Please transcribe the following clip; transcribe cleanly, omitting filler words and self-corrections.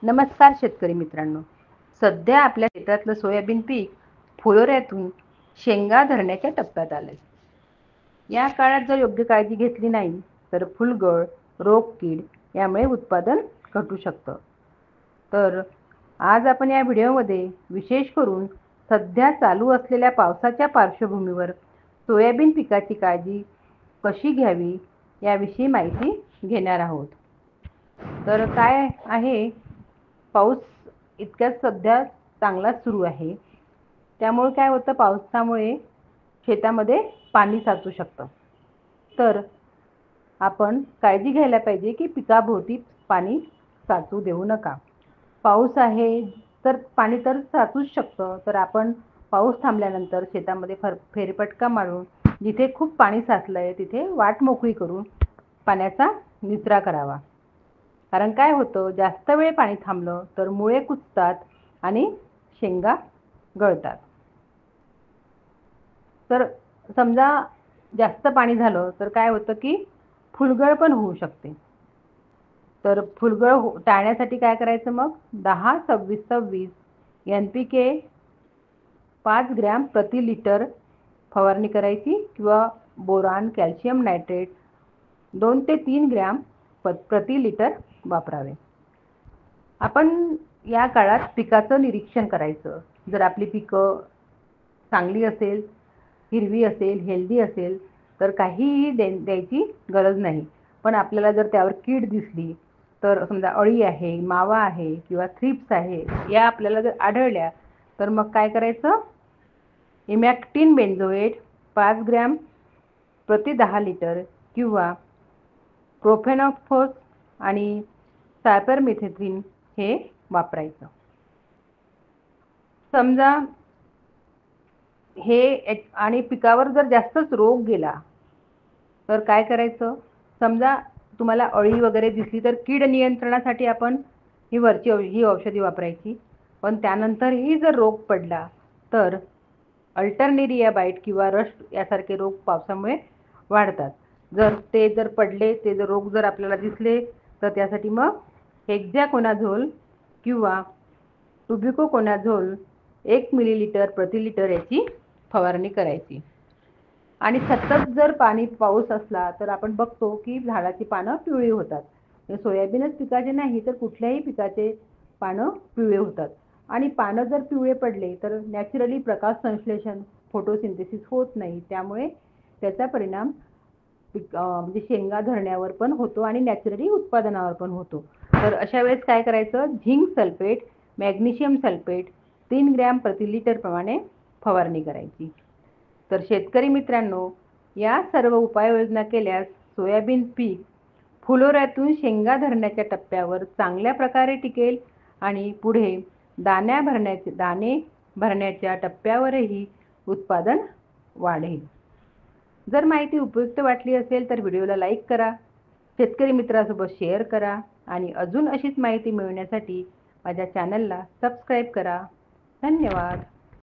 नमस्कार शेतकरी मित्रांनो. सध्या आपल्या क्षेत्रातलं सोयाबीन पीक फुलोऱ्यातून शेंगा धरण्याच्या टप्प्यात आलंय. या काळात जर योग्य काळजी घेतली नाही तर फुलगळ, रोग, कीड यामुळे उत्पादन घटू शकतं. तर आज आपण या व्हिडिओमध्ये विशेष करून सध्या चालू असलेल्या पावसाच्या पार्श्वभूमीवर सोयाबीन पिकाची काळजी कशी घ्यावी याविषयी माहिती घेणार आहोत. तर काय आहे, पाऊस इतक्यात सध्या चांगलाच सुरू आहे. त्यामुळे काय होतं, पावसामुळे शेतामध्ये पाणी साचू शकतं. तर आपण काळजी घ्यायला पाहिजे की पिकाभोवती पाणी साचू देऊ नका. पाऊस आहे तर पाणी तर साचूच शकतं. तर आपण पाऊस थांबल्यानंतर शेतामध्ये फेरफटका मारून जिथे खूप पाणी साचलंय तिथे वाट मोकळी करून पाण्याचा निचरा करावा. कारण काय होतं, जास्त वेळ पाणी थांबलं तर मुळे कुजतात आणि शेंगा गळतात. तर समजा जास्त पाणी झालं तर काय होतं की फुलगळ पण होऊ शकते. तर फुलगळ टाळण्यासाठी काय करायचं, मग 10-26-26 NPK 5 ग्रॅम प्रति लिटर फवारणी करायची किंवा बोरान, कॅल्शियम नायट्रेट 2 ते 3 ग्रॅम प्रति लिटर वापरावे. आपण या काळात पिकाचं निरीक्षण करायचं. जर आपली पिकं चांगली असेल, हिरवी असेल, हेल्दी असेल तर काहीही द्यायची गरज नाही. पण आपल्याला जर त्यावर कीड दिसली, तर समजा अळी आहे, मावा आहे किंवा थ्रिप्स आहे, या आपल्याला जर आढळल्या तर मग काय करायचं, इमॅक्टिन बेंझोएट 5 ग्रॅम प्रति 10 लिटर किंवा प्रोफेनॉक्सफोस आणि सायपरमेथ्रिन हे वापरायचं. समजा हे आणि पिकावर जर जास्तच रोग गेला तर काय करायचं, समजा तुम्हाला अळी वगैरे दिसली तर कीड नियंत्रणासाठी आपण ही औषधी वापरायची. पण त्यानंतरही जर रोग पडला तर अल्टरनेरिया बाईट किंवा रस्ट यासारखे रोग पावसामुळे वाढतात. जर पडले, ते जर रोग जर आपल्याला दिसले तर त्यासाठी मग हेक्झाकोनाझोल किंवा टुबिकोकोनाझोल 1 मिलीलिटर प्रति लिटर याची फवारणी करायची. आणि सतत जर पाऊस असला तर आपण बघतो की झाडाची पानं पिवळी होतात. सोयाबीनच पिकाचे नाही तर कुठल्याही पिकाचे पानं पिवळे होतात. आणि पानं जर पिवळे पडले तर नॅचरली प्रकाश संश्लेषण, फोटोसिंथेसिस होत नाही. त्यामुळे त्याचा परिणाम म्हणजे शेंगा धरण्यावर पण होतो आणि नॅचरली उत्पादनावर पण होतो. तर अशा वेळेस काय करायचं, zinc sulphate, magnesium sulphate 3 gram प्रति लिटर प्रमाणे फवारणी करायची. तर शेतकरी मित्रांनो, या सर्व उपाययोजना केल्यास सोयाबीन पीक फुलोऱ्यातून शेंगा धरण्याच्या टप्प्यावर चांगल्या प्रकारे टिकेल आणि पुढे दाणे भरण्याच्या टप्प्यावरही उत्पादन वाढेल. जर माहिती उपयुक्त वाटली असेल तर व्हिडिओला लाईक करा, शेतकरी मित्रांसोबत शेअर करा आणि अजून अशीच माहिती मिळवण्यासाठी माझ्या चॅनलला सबस्क्राईब करा. धन्यवाद.